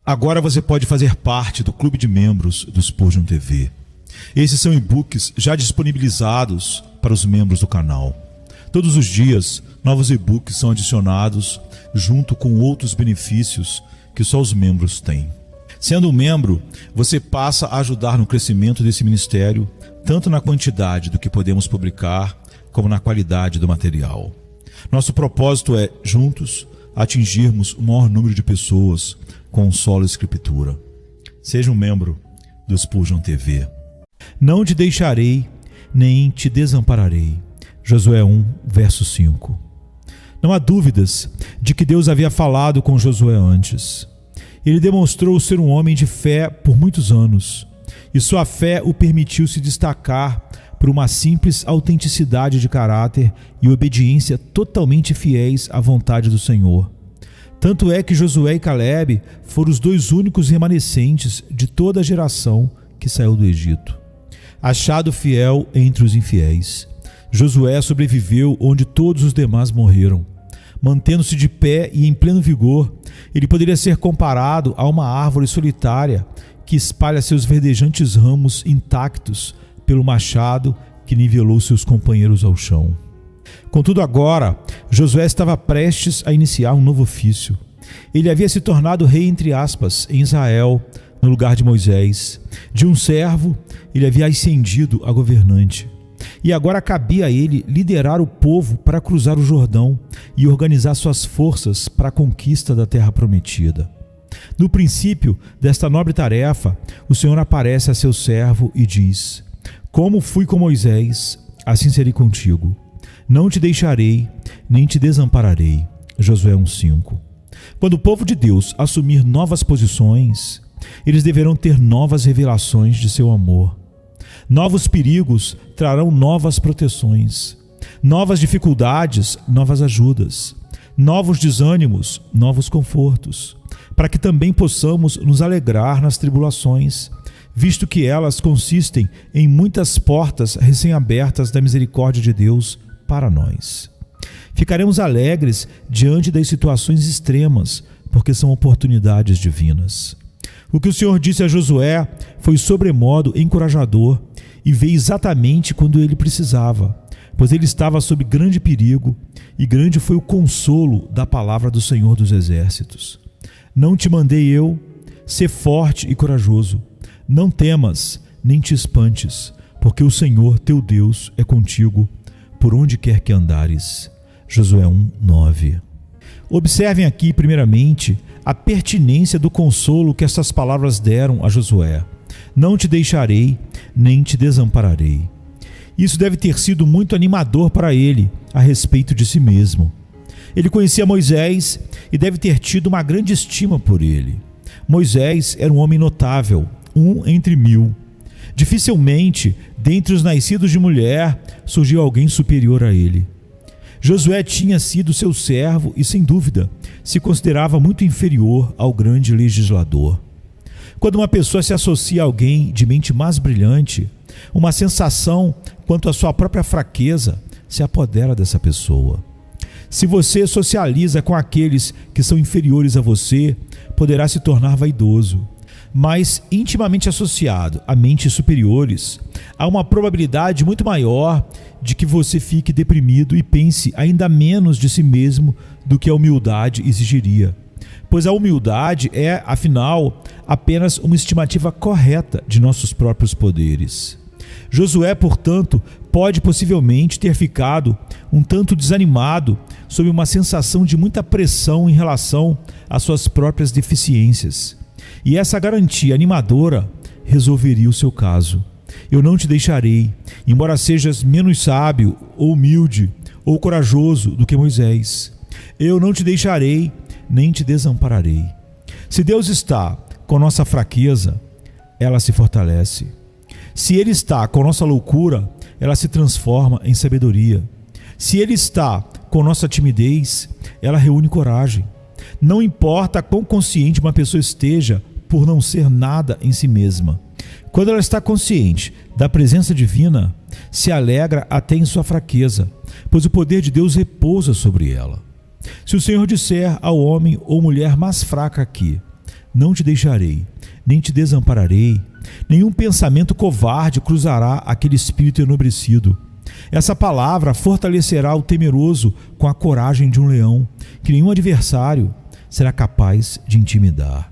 Agora você pode fazer parte do clube de membros do Spurgeon TV. Esses são e-books já disponibilizados para os membros do canal. Todos os dias, novos e-books são adicionados junto com outros benefícios que só os membros têm. Sendo um membro, você passa a ajudar no crescimento desse ministério, tanto na quantidade do que podemos publicar, como na qualidade do material. Nosso propósito é, juntos, atingirmos o maior número de pessoas com solo escritura. Seja um membro do Spurgeon TV. Não te deixarei, nem te desampararei. Josué 1, verso 5. Não há dúvidas de que Deus havia falado com Josué antes. Ele demonstrou ser um homem de fé por muitos anos, e sua fé o permitiu se destacar por uma simples autenticidade de caráter e obediência totalmente fiéis à vontade do Senhor. Tanto é que Josué e Calebe foram os dois únicos remanescentes de toda a geração que saiu do Egito. Achado fiel entre os infiéis, Josué sobreviveu onde todos os demais morreram. Mantendo-se de pé e em pleno vigor, ele poderia ser comparado a uma árvore solitária que espalha seus verdejantes ramos intactos pelo machado que nivelou seus companheiros ao chão. Contudo agora, Josué estava prestes a iniciar um novo ofício. Ele havia se tornado rei, entre aspas, em Israel, no lugar de Moisés. De um servo, ele havia ascendido a governante. E agora cabia a ele liderar o povo para cruzar o Jordão e organizar suas forças para a conquista da terra prometida. No princípio desta nobre tarefa, o Senhor aparece a seu servo e diz: Como fui com Moisés, assim serei contigo. Não te deixarei, nem te desampararei. Josué 1,5. Quando o povo de Deus assumir novas posições, eles deverão ter novas revelações de seu amor. Novos perigos trarão novas proteções. Novas dificuldades, novas ajudas. Novos desânimos, novos confortos. Para que também possamos nos alegrar nas tribulações, visto que elas consistem em muitas portas recém-abertas da misericórdia de Deus para nós. Ficaremos alegres diante das situações extremas, porque são oportunidades divinas. O que o Senhor disse a Josué foi sobremodo encorajador e veio exatamente quando ele precisava, pois ele estava sob grande perigo, e grande foi o consolo da palavra do Senhor dos Exércitos. Não te mandei eu? Sê forte e corajoso. Não temas, nem te espantes, porque o Senhor teu Deus é contigo, por onde quer que andares. Josué 1:9. Observem aqui, primeiramente, a pertinência do consolo que estas palavras deram a Josué. Não te deixarei, nem te desampararei. Isso deve ter sido muito animador para ele a respeito de si mesmo. Ele conhecia Moisés e deve ter tido uma grande estima por ele. Moisés era um homem notável, um entre mil. Dificilmente, dentre os nascidos de mulher, surgiu alguém superior a ele. Josué tinha sido seu servo e, sem dúvida, se considerava muito inferior ao grande legislador. Quando uma pessoa se associa a alguém de mente mais brilhante, uma sensação quanto à sua própria fraqueza se apodera dessa pessoa. Se você socializa com aqueles que são inferiores a você, poderá se tornar vaidoso. Mas, intimamente associado a mentes superiores, há uma probabilidade muito maior de que você fique deprimido e pense ainda menos de si mesmo do que a humildade exigiria. Pois a humildade é, afinal, apenas uma estimativa correta de nossos próprios poderes. Josué, portanto, pode possivelmente ter ficado um tanto desanimado sob uma sensação de muita pressão em relação às suas próprias deficiências. E essa garantia animadora resolveria o seu caso. Eu não te deixarei, embora sejas menos sábio, ou humilde, ou corajoso do que Moisés. Eu não te deixarei, nem te desampararei. Se Deus está com nossa fraqueza, ela se fortalece. Se Ele está com nossa loucura, ela se transforma em sabedoria. Se Ele está com nossa timidez, ela reúne coragem. Não importa quão consciente uma pessoa esteja por não ser nada em si mesma. Quando ela está consciente da presença divina, se alegra até em sua fraqueza, pois o poder de Deus repousa sobre ela. Se o Senhor disser ao homem ou mulher mais fraca aqui: não te deixarei, nem te desampararei. Nenhum pensamento covarde cruzará aquele espírito enobrecido. Essa palavra fortalecerá o temeroso com a coragem de um leão, que nenhum adversário será capaz de intimidar.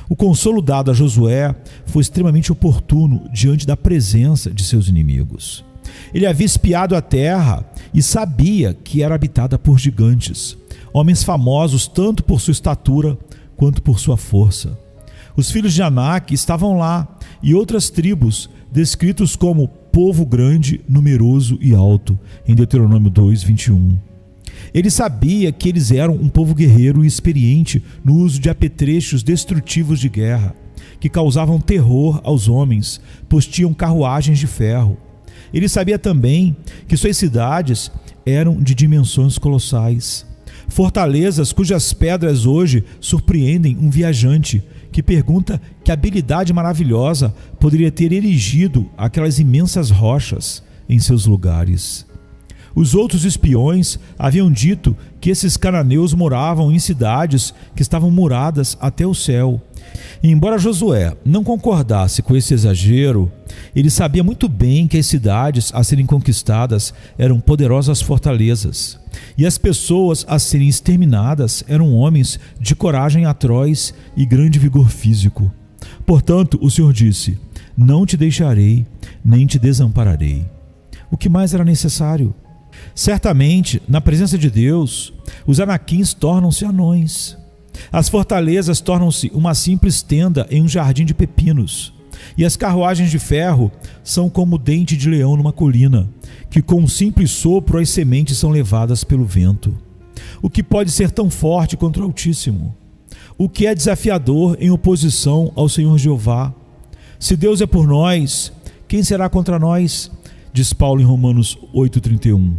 O consolo dado a Josué foi extremamente oportuno diante da presença de seus inimigos. Ele havia espiado a terra e sabia que era habitada por gigantes, homens famosos tanto por sua estatura quanto por sua força. Os filhos de Anak estavam lá e outras tribos, descritos como povo grande, numeroso e alto, em Deuteronômio 2:21. Ele sabia que eles eram um povo guerreiro e experiente no uso de apetrechos destrutivos de guerra, que causavam terror aos homens, pois tinham carruagens de ferro. Ele sabia também que suas cidades eram de dimensões colossais, fortalezas cujas pedras hoje surpreendem um viajante que pergunta que habilidade maravilhosa poderia ter erigido aquelas imensas rochas em seus lugares. Os outros espiões haviam dito que esses cananeus moravam em cidades que estavam muradas até o céu. E embora Josué não concordasse com esse exagero, ele sabia muito bem que as cidades a serem conquistadas eram poderosas fortalezas, e as pessoas a serem exterminadas eram homens de coragem atroz e grande vigor físico. Portanto, o Senhor disse: não te deixarei, nem te desampararei. O que mais era necessário? Certamente, na presença de Deus, os anaquins tornam-se anões. As fortalezas tornam-se uma simples tenda em um jardim de pepinos. E as carruagens de ferro são como o dente de leão numa colina, que com um simples sopro as sementes são levadas pelo vento. O que pode ser tão forte contra o Altíssimo? O que é desafiador em oposição ao Senhor Jeová? Se Deus é por nós, quem será contra nós? Diz Paulo em Romanos 8:31.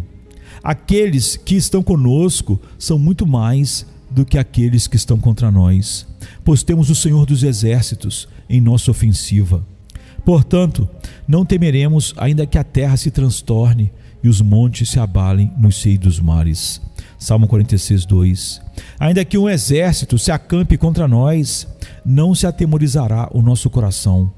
Aqueles que estão conosco são muito mais do que aqueles que estão contra nós, pois temos o Senhor dos Exércitos em nossa ofensiva. Portanto, não temeremos, ainda que a terra se transtorne e os montes se abalem no seio dos mares. Salmo 46:2. Ainda que um exército se acampe contra nós, não se atemorizará o nosso coração.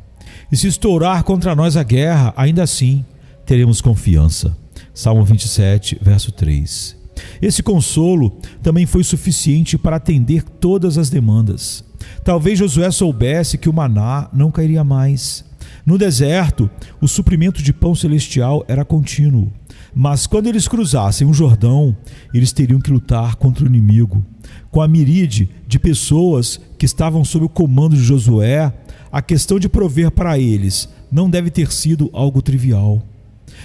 E se estourar contra nós a guerra, ainda assim teremos confiança. Salmo 27, verso 3. Esse consolo também foi suficiente para atender todas as demandas. Talvez Josué soubesse que o maná não cairia mais. No deserto, o suprimento de pão celestial era contínuo. Mas quando eles cruzassem o Jordão, eles teriam que lutar contra o inimigo. Com a miríade de pessoas que estavam sob o comando de Josué, a questão de prover para eles não deve ter sido algo trivial.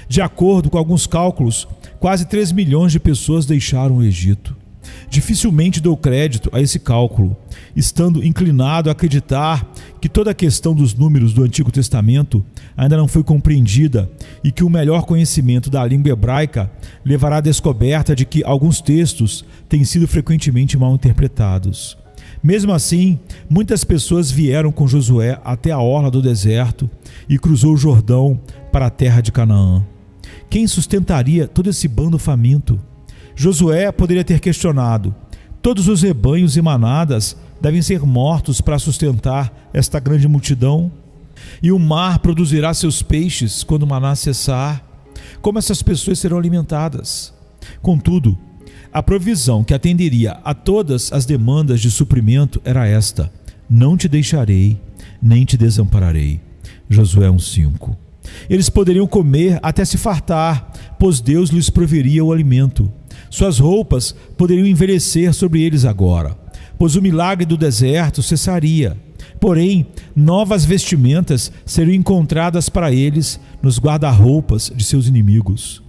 De acordo com alguns cálculos, quase 3 milhões de pessoas deixaram o Egito. Dificilmente dou crédito a esse cálculo, estando inclinado a acreditar que toda a questão dos números do Antigo Testamento ainda não foi compreendida e que o melhor conhecimento da língua hebraica levará à descoberta de que alguns textos têm sido frequentemente mal interpretados. Mesmo assim, muitas pessoas vieram com Josué até a orla do deserto e cruzou o Jordão para a terra de Canaã. Quem sustentaria todo esse bando faminto? Josué poderia ter questionado: todos os rebanhos e manadas devem ser mortos para sustentar esta grande multidão? E o mar produzirá seus peixes quando o maná cessar? Como essas pessoas serão alimentadas? Contudo, a provisão que atenderia a todas as demandas de suprimento era esta: não te deixarei, nem te desampararei. Josué 1:5. Eles poderiam comer até se fartar, pois Deus lhes proveria o alimento. Suas roupas poderiam envelhecer sobre eles agora, pois o milagre do deserto cessaria. Porém, novas vestimentas seriam encontradas para eles nos guarda-roupas de seus inimigos.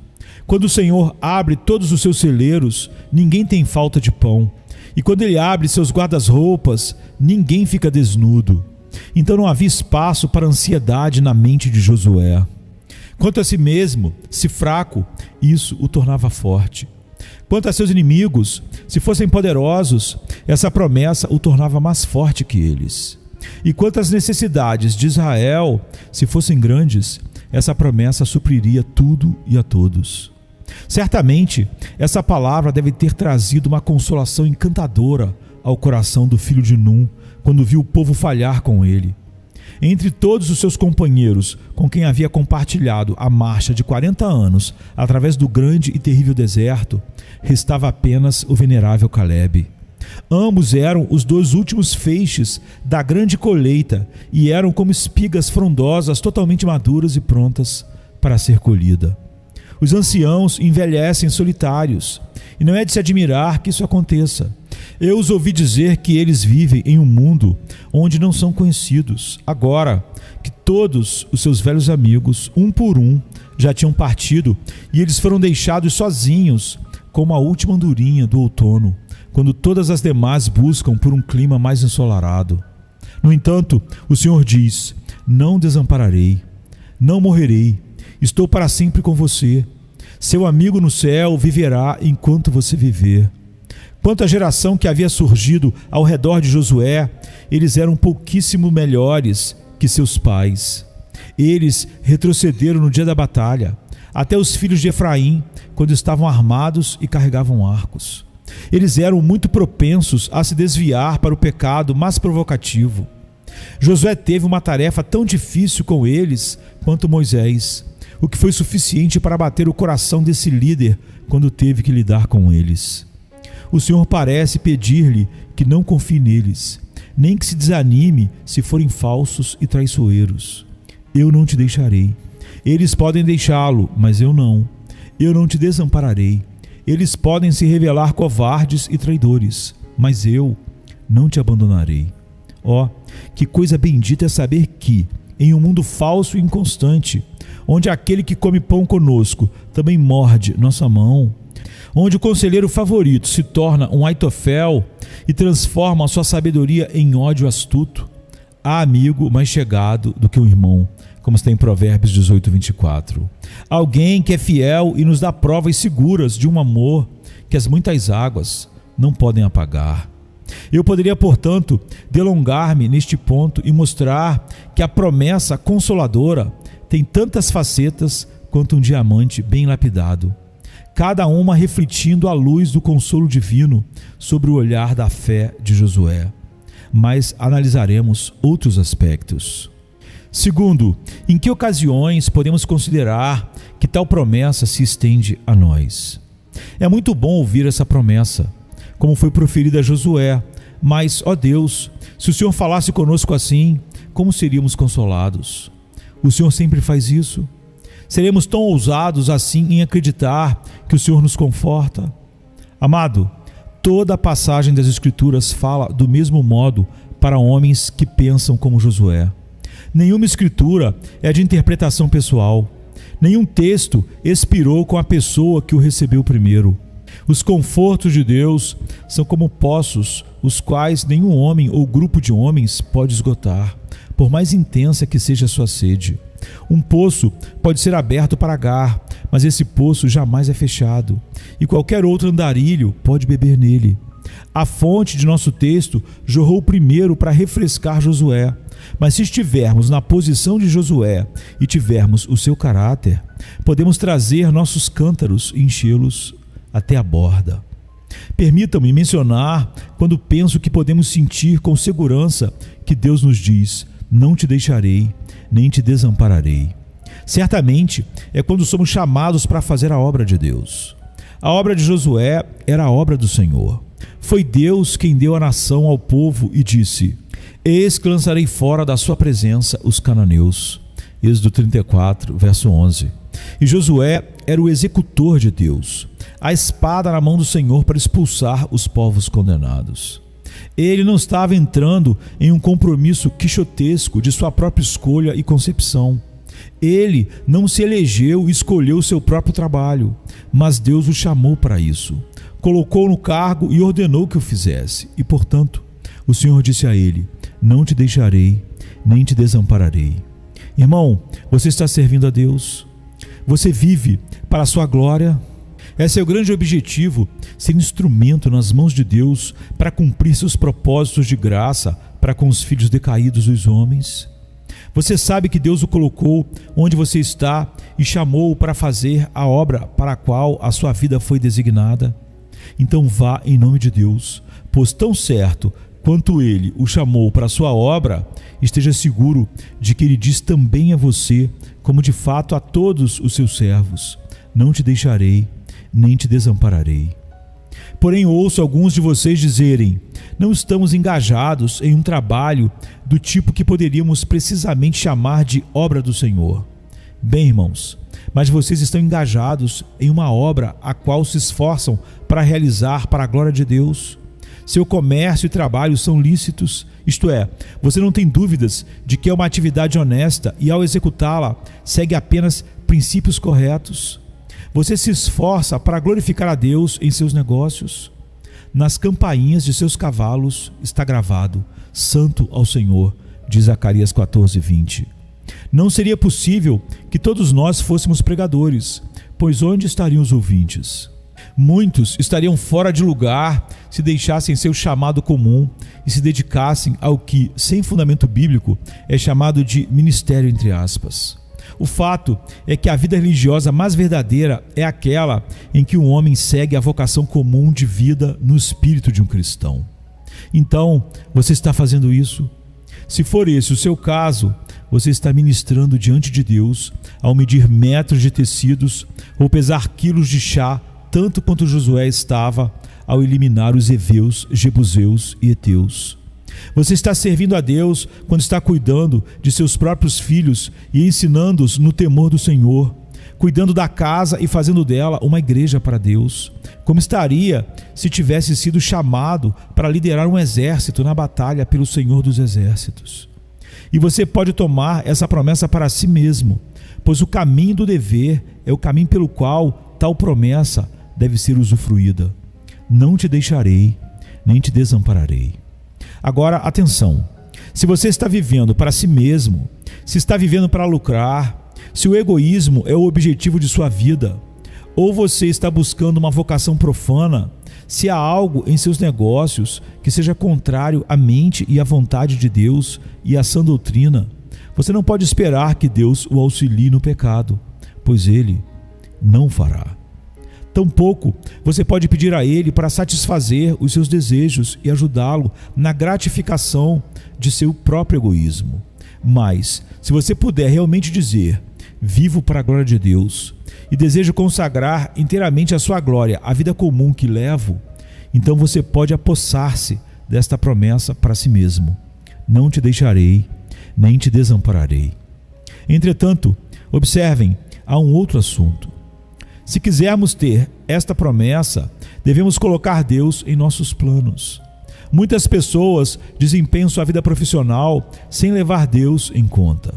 Quando o Senhor abre todos os seus celeiros, ninguém tem falta de pão. E quando Ele abre seus guarda-roupas, ninguém fica desnudo. Então não havia espaço para ansiedade na mente de Josué. Quanto a si mesmo, se fraco, isso o tornava forte. Quanto a seus inimigos, se fossem poderosos, essa promessa o tornava mais forte que eles. E quanto às necessidades de Israel, se fossem grandes, essa promessa supriria tudo e a todos. Certamente, essa palavra deve ter trazido uma consolação encantadora ao coração do filho de Num, quando viu o povo falhar com ele. Entre todos os seus companheiros, com quem havia compartilhado a marcha de 40 anos através do grande e terrível deserto, restava apenas o venerável Calebe. Ambos eram os 2 últimos feixes da grande colheita e eram como espigas frondosas totalmente maduras e prontas para ser colhida. Os anciãos envelhecem solitários, e não é de se admirar que isso aconteça. Eu os ouvi dizer que eles vivem em um mundo onde não são conhecidos, agora que todos os seus velhos amigos, um por um, já tinham partido e eles foram deixados sozinhos, como a última andorinha do outono, quando todas as demais buscam por um clima mais ensolarado. No entanto, o Senhor diz: não desampararei, não morrerei, estou para sempre com você. Seu amigo no céu viverá enquanto você viver. Quanto à geração que havia surgido ao redor de Josué, eles eram pouquíssimo melhores que seus pais. Eles retrocederam no dia da batalha, até os filhos de Efraim, quando estavam armados e carregavam arcos. Eles eram muito propensos a se desviar para o pecado mais provocativo. Josué teve uma tarefa tão difícil com eles quanto Moisés, o que foi suficiente para bater o coração desse líder quando teve que lidar com eles. O Senhor parece pedir-lhe que não confie neles, nem que se desanime se forem falsos e traiçoeiros. Eu não te deixarei. Eles podem deixá-lo, mas eu não. Eu não te desampararei. Eles podem se revelar covardes e traidores, mas eu não te abandonarei. Ó, que coisa bendita é saber que, em um mundo falso e inconstante, onde aquele que come pão conosco também morde nossa mão, onde o conselheiro favorito se torna um Aitofel e transforma a sua sabedoria em ódio astuto, há amigo mais chegado do que um irmão, como está em Provérbios 18, 24. Alguém que é fiel e nos dá provas seguras de um amor que as muitas águas não podem apagar. Eu poderia, portanto, delongar-me neste ponto e mostrar que a promessa consoladora tem tantas facetas quanto um diamante bem lapidado, cada uma refletindo a luz do consolo divino sobre o olhar da fé de Josué. Mas analisaremos outros aspectos. Segundo, em que ocasiões podemos considerar que tal promessa se estende a nós? É muito bom ouvir essa promessa, como foi proferida a Josué, mas, ó Deus, se o Senhor falasse conosco assim, como seríamos consolados? O Senhor sempre faz isso? Seremos tão ousados assim em acreditar que o Senhor nos conforta? Amado, toda a passagem das Escrituras fala do mesmo modo para homens que pensam como Josué. Nenhuma escritura é de interpretação pessoal. Nenhum texto expirou com a pessoa que o recebeu primeiro. Os confortos de Deus são como poços, os quais nenhum homem ou grupo de homens pode esgotar, por mais intensa que seja a sua sede. Um poço pode ser aberto para Agar, mas esse poço jamais é fechado, e qualquer outro andarilho pode beber nele. A fonte de nosso texto jorrou primeiro para refrescar Josué, mas se estivermos na posição de Josué e tivermos o seu caráter, podemos trazer nossos cântaros e enchê-los até a borda. Permitam-me mencionar quando penso que podemos sentir com segurança que Deus nos diz: não te deixarei, nem te desampararei. Certamente é quando somos chamados para fazer a obra de Deus. A obra de Josué era a obra do Senhor. Foi Deus quem deu a nação ao povo e disse: eis que lançarei fora da sua presença os cananeus. Êxodo 34, verso 11. E Josué era o executor de Deus, a espada na mão do Senhor para expulsar os povos condenados. Ele não estava entrando em um compromisso quixotesco de sua própria escolha e concepção. Ele não se elegeu e escolheu o seu próprio trabalho, mas Deus o chamou para isso, colocou no cargo e ordenou que o fizesse. E, portanto, o Senhor disse a ele: não te deixarei, nem te desampararei. Irmão, você está servindo a Deus? Você vive para a sua glória? Esse é o grande objetivo, ser instrumento nas mãos de Deus para cumprir seus propósitos de graça para com os filhos decaídos dos homens. Você sabe que Deus o colocou onde você está e chamou-o para fazer a obra para a qual a sua vida foi designada? Então vá em nome de Deus, pois tão certo quanto ele o chamou para a sua obra, esteja seguro de que ele diz também a você, como de fato a todos os seus servos: não te deixarei, nem te desampararei. Porém, ouço alguns de vocês dizerem: não estamos engajados em um trabalho do tipo que poderíamos precisamente chamar de obra do Senhor. Bem, irmãos, mas vocês estão engajados em uma obra a qual se esforçam para realizar para a glória de Deus. Seu comércio e trabalho são lícitos, isto é, você não tem dúvidas de que é uma atividade honesta e, ao executá-la, segue apenas princípios corretos. Você se esforça para glorificar a Deus em seus negócios. Nas campainhas de seus cavalos está gravado: Santo ao Senhor, de Zacarias 14:20. Não seria possível que todos nós fôssemos pregadores, pois onde estariam os ouvintes? Muitos estariam fora de lugar se deixassem seu chamado comum e se dedicassem ao que, sem fundamento bíblico, é chamado de ministério entre aspas. O fato é que a vida religiosa mais verdadeira é aquela em que um homem segue a vocação comum de vida no espírito de um cristão. Então, você está fazendo isso? Se for esse o seu caso, você está ministrando diante de Deus ao medir metros de tecidos ou pesar quilos de chá, tanto quanto Josué estava ao eliminar os heveus, jebuseus e heteus. Você está servindo a Deus quando está cuidando de seus próprios filhos e ensinando-os no temor do Senhor, cuidando da casa e fazendo dela uma igreja para Deus, como estaria se tivesse sido chamado para liderar um exército na batalha pelo Senhor dos Exércitos. E você pode tomar essa promessa para si mesmo, pois o caminho do dever é o caminho pelo qual tal promessa deve ser usufruída. Não te deixarei, nem te desampararei. Agora, atenção, se você está vivendo para si mesmo, se está vivendo para lucrar, se o egoísmo é o objetivo de sua vida, ou você está buscando uma vocação profana, se há algo em seus negócios que seja contrário à mente e à vontade de Deus e à sã doutrina, você não pode esperar que Deus o auxilie no pecado, pois Ele não fará. Tampouco você pode pedir a Ele para satisfazer os seus desejos e ajudá-lo na gratificação de seu próprio egoísmo. Mas, se você puder realmente dizer: vivo para a glória de Deus e desejo consagrar inteiramente a sua glória à vida comum que levo, então você pode apossar-se desta promessa para si mesmo: não te deixarei, nem te desampararei. Entretanto, observem, há um outro assunto. Se quisermos ter esta promessa, devemos colocar Deus em nossos planos. Muitas pessoas desempenham sua vida profissional sem levar Deus em conta.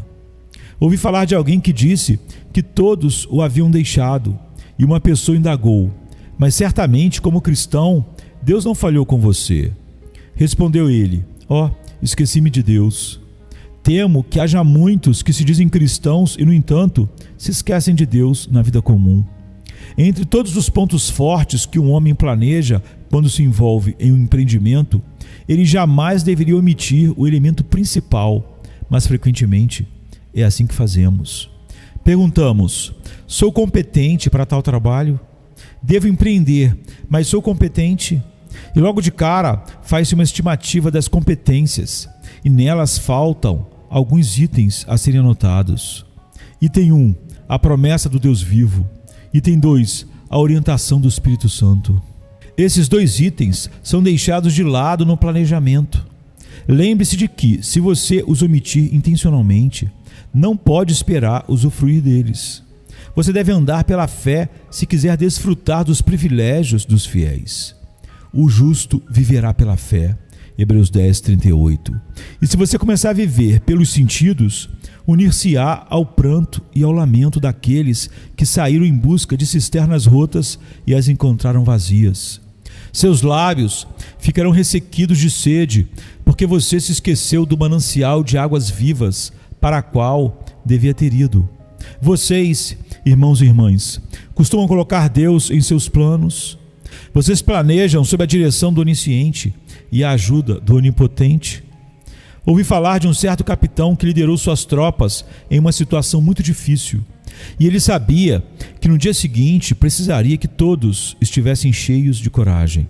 Ouvi falar de alguém que disse que todos o haviam deixado, e uma pessoa indagou: mas certamente, como cristão, Deus não falhou com você. Respondeu ele: esqueci-me de Deus. Temo que haja muitos que se dizem cristãos e, no entanto, se esquecem de Deus na vida comum. Entre todos os pontos fortes que um homem planeja quando se envolve em um empreendimento, ele jamais deveria omitir o elemento principal, mas frequentemente é assim que fazemos. Perguntamos: sou competente para tal trabalho? Devo empreender, mas sou competente? E logo de cara faz-se uma estimativa das competências, e nelas faltam alguns itens a serem anotados. Item 1, a promessa do Deus vivo. Item 2, a orientação do Espírito Santo. Esses dois itens são deixados de lado no planejamento. Lembre-se de que, se você os omitir intencionalmente, não pode esperar usufruir deles. Você deve andar pela fé se quiser desfrutar dos privilégios dos fiéis. O justo viverá pela fé. Hebreus 10:38. E se você começar a viver pelos sentidos, unir-se-á ao pranto e ao lamento daqueles que saíram em busca de cisternas rotas e as encontraram vazias. Seus lábios ficarão ressequidos de sede, porque você se esqueceu do manancial de águas vivas para a qual devia ter ido. Vocês, irmãos e irmãs, costumam colocar Deus em seus planos? Vocês planejam sob a direção do Onisciente e a ajuda do Onipotente? Ouvi falar de um certo capitão que liderou suas tropas em uma situação muito difícil. E ele sabia que no dia seguinte precisaria que todos estivessem cheios de coragem.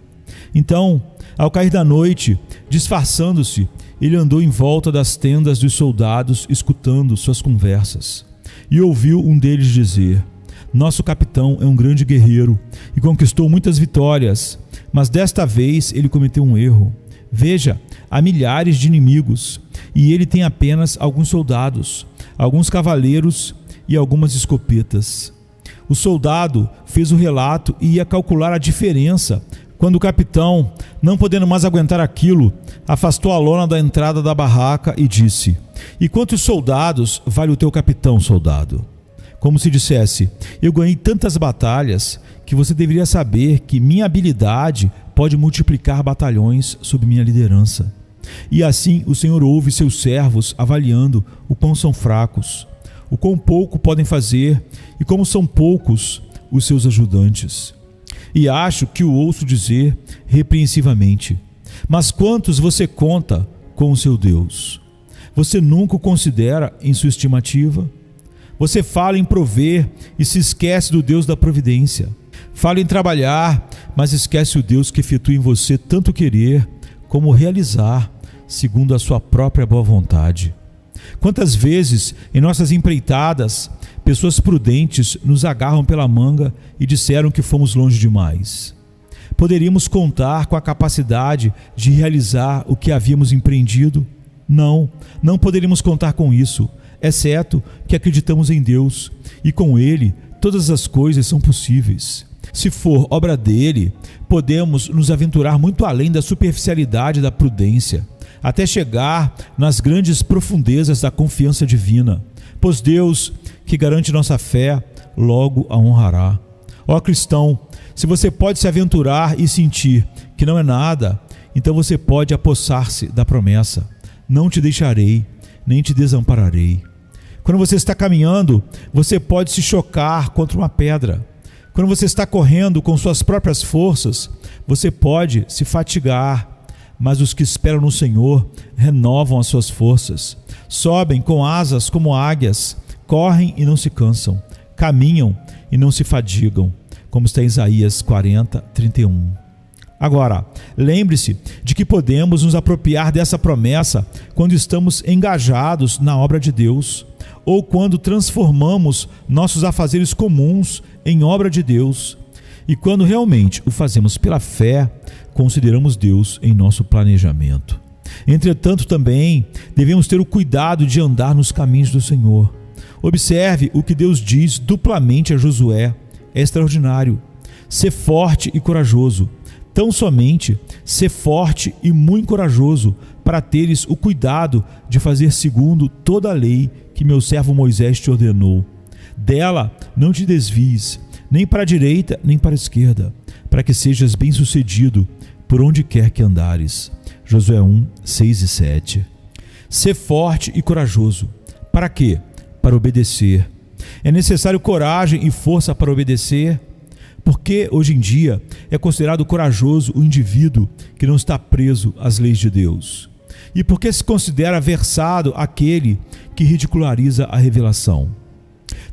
Então, ao cair da noite, disfarçando-se, ele andou em volta das tendas dos soldados, escutando suas conversas. E ouviu um deles dizer: nosso capitão é um grande guerreiro e conquistou muitas vitórias, mas desta vez ele cometeu um erro. Veja, há milhares de inimigos e ele tem apenas alguns soldados, alguns cavaleiros e algumas escopetas. O soldado fez o relato e ia calcular a diferença, quando o capitão, não podendo mais aguentar aquilo, afastou a lona da entrada da barraca e disse: e quantos soldados vale o teu capitão, soldado? Como se dissesse: eu ganhei tantas batalhas que você deveria saber que minha habilidade pode multiplicar batalhões sob minha liderança. E assim o Senhor ouve seus servos avaliando o quão são fracos, o quão pouco podem fazer e como são poucos os seus ajudantes. E acho que o ouço dizer repreensivamente: mas quantos você conta com o seu Deus? Você nunca o considera em sua estimativa? Você fala em prover e se esquece do Deus da providência. Fala em trabalhar, mas esquece o Deus que efetua em você tanto querer como realizar, segundo a sua própria boa vontade. Quantas vezes, em nossas empreitadas, pessoas prudentes nos agarram pela manga e disseram que fomos longe demais. Poderíamos contar com a capacidade de realizar o que havíamos empreendido? Não poderíamos contar com isso, exceto que acreditamos em Deus, e com Ele todas as coisas são possíveis. Se for obra dele, podemos nos aventurar muito além da superficialidade da prudência, até chegar nas grandes profundezas da confiança divina, pois Deus, que garante nossa fé, logo a honrará. Ó cristão, se você pode se aventurar e sentir que não é nada, então você pode apossar-se da promessa: não te deixarei, nem te desampararei. Quando você está caminhando, você pode se chocar contra uma pedra. Quando você está correndo com suas próprias forças, você pode se fatigar. Mas os que esperam no Senhor renovam as suas forças, sobem com asas como águias, correm e não se cansam, caminham e não se fadigam, como está em Isaías 40:31. Agora, lembre-se de que podemos nos apropriar dessa promessa quando estamos engajados na obra de Deus, ou quando transformamos nossos afazeres comuns em obra de Deus. E quando realmente o fazemos pela fé, consideramos Deus em nosso planejamento. Entretanto, também devemos ter o cuidado de andar nos caminhos do Senhor. Observe o que Deus diz duplamente a Josué. É extraordinário. Sê forte e corajoso. Tão somente sê forte e muito corajoso, para teres o cuidado de fazer segundo toda a lei que meu servo Moisés te ordenou. Dela não te desvies, nem para a direita, nem para a esquerda, para que sejas bem-sucedido por onde quer que andares. Josué 1:6-7. Sê forte e corajoso. Para quê? Para obedecer. É necessário coragem e força para obedecer, porque hoje em dia é considerado corajoso o indivíduo que não está preso às leis de Deus. E porque se considera versado aquele que ridiculariza a revelação.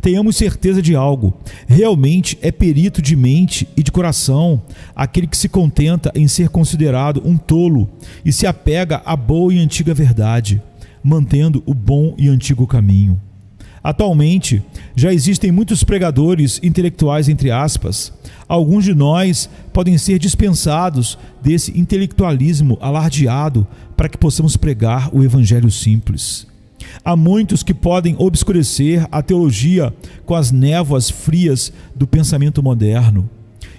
Tenhamos certeza de algo: realmente é perito de mente e de coração aquele que se contenta em ser considerado um tolo e se apega à boa e antiga verdade, mantendo o bom e antigo caminho. Atualmente, já existem muitos pregadores intelectuais, entre aspas. Alguns de nós podem ser dispensados desse intelectualismo alardeado para que possamos pregar o evangelho simples. Há muitos que podem obscurecer a teologia com as névoas frias do pensamento moderno.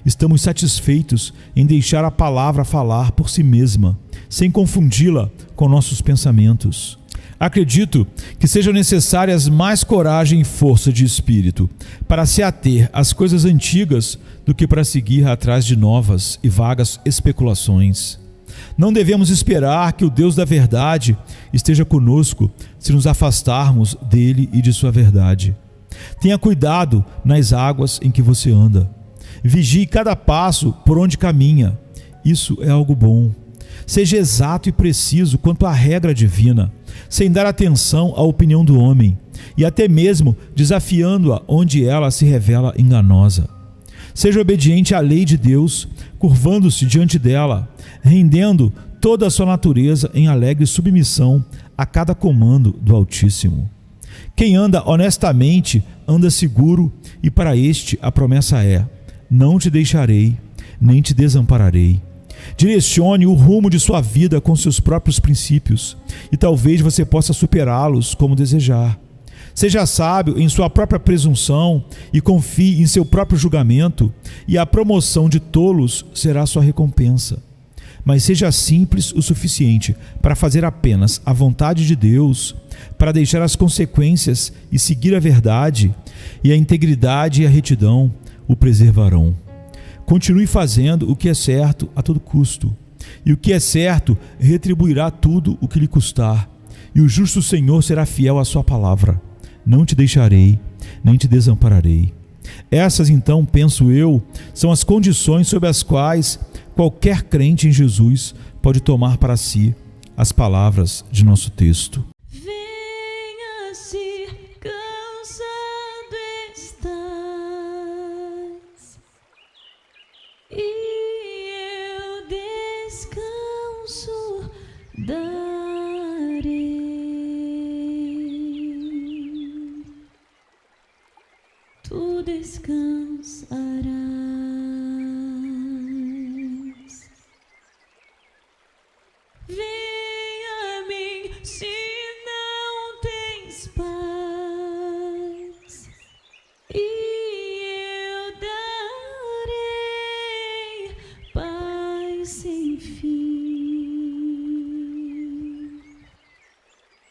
Estamos satisfeitos em deixar a palavra falar por si mesma, sem confundi-la com nossos pensamentos. Acredito que sejam necessárias mais coragem e força de espírito para se ater às coisas antigas do que para seguir atrás de novas e vagas especulações. Não devemos esperar que o Deus da verdade esteja conosco se nos afastarmos dele e de sua verdade. Tenha cuidado nas águas em que você anda. Vigie cada passo por onde caminha. Isso é algo bom. Seja exato e preciso quanto à regra divina, sem dar atenção à opinião do homem, e até mesmo desafiando-a onde ela se revela enganosa. Seja obediente à lei de Deus, curvando-se diante dela, rendendo toda a sua natureza em alegre submissão a cada comando do Altíssimo. Quem anda honestamente anda seguro, e para este a promessa é: não te deixarei, nem te desampararei. Direcione o rumo de sua vida com seus próprios princípios, e talvez você possa superá-los como desejar. Seja sábio em sua própria presunção e confie em seu próprio julgamento, e a promoção de tolos será sua recompensa. Mas seja simples o suficiente para fazer apenas a vontade de Deus, para deixar as consequências e seguir a verdade, e a integridade e a retidão o preservarão. Continue fazendo o que é certo a todo custo, e o que é certo retribuirá tudo o que lhe custar, e o justo Senhor será fiel à sua palavra. Não te deixarei, nem te desampararei. Essas, então, penso eu, são as condições sob as quais qualquer crente em Jesus pode tomar para si as palavras de nosso texto. Venha se cansado estás, e eu descanso darei. Tu descansarás. Venha a mim se não tens paz, e eu darei paz sem fim.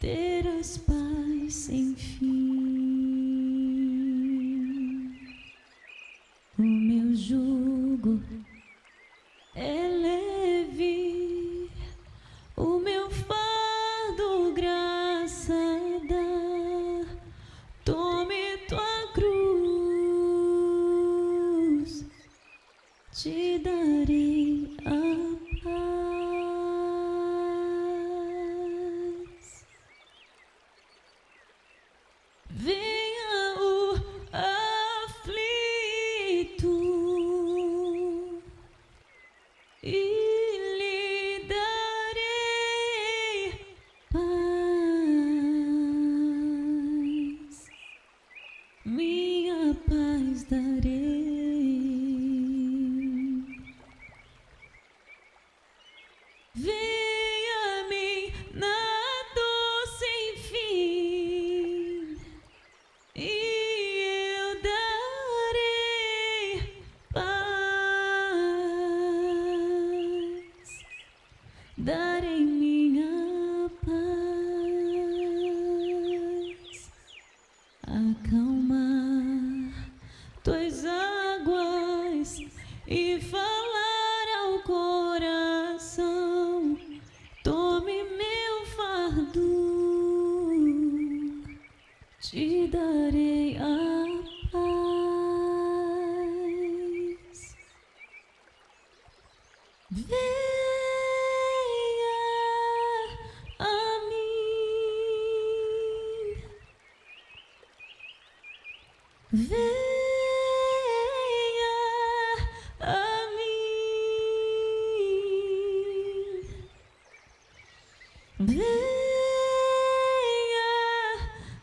Terás paz sem fim. O meu jugo é leve, o meu fardo graça dá. Tome tua cruz, te darei a paz. Venha o aflito e lhe darei paz, minha paz darei. Venha a mim na dor sem fim, e eu darei paz, darei minha paz. Acalmar tuas águas e falar ao coração. Tome meu fardo, te darei a paz. Venha a mim, venha a mim, venha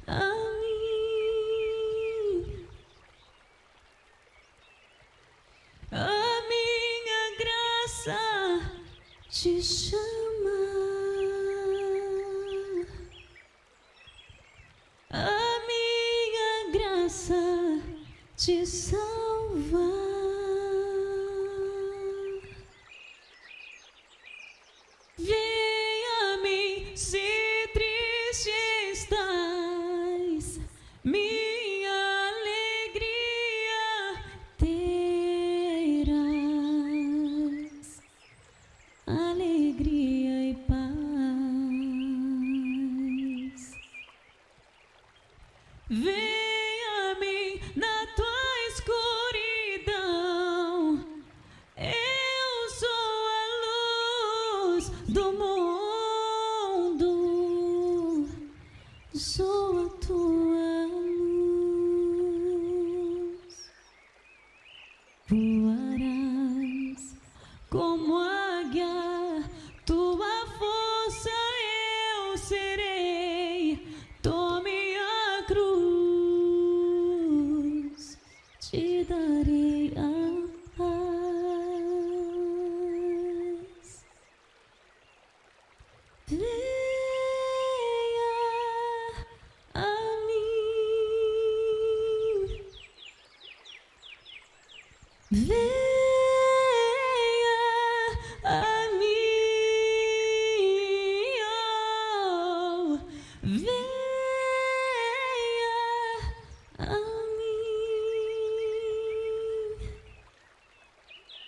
a mim. A minha graça te chama, a minha graça te salva. Venha a mim se triste estás, minha alegria terás, alegria e paz. Venha a mim na tua escuridão, eu sou a luz do mundo, sou a tua luz. venha a mim, oh, venha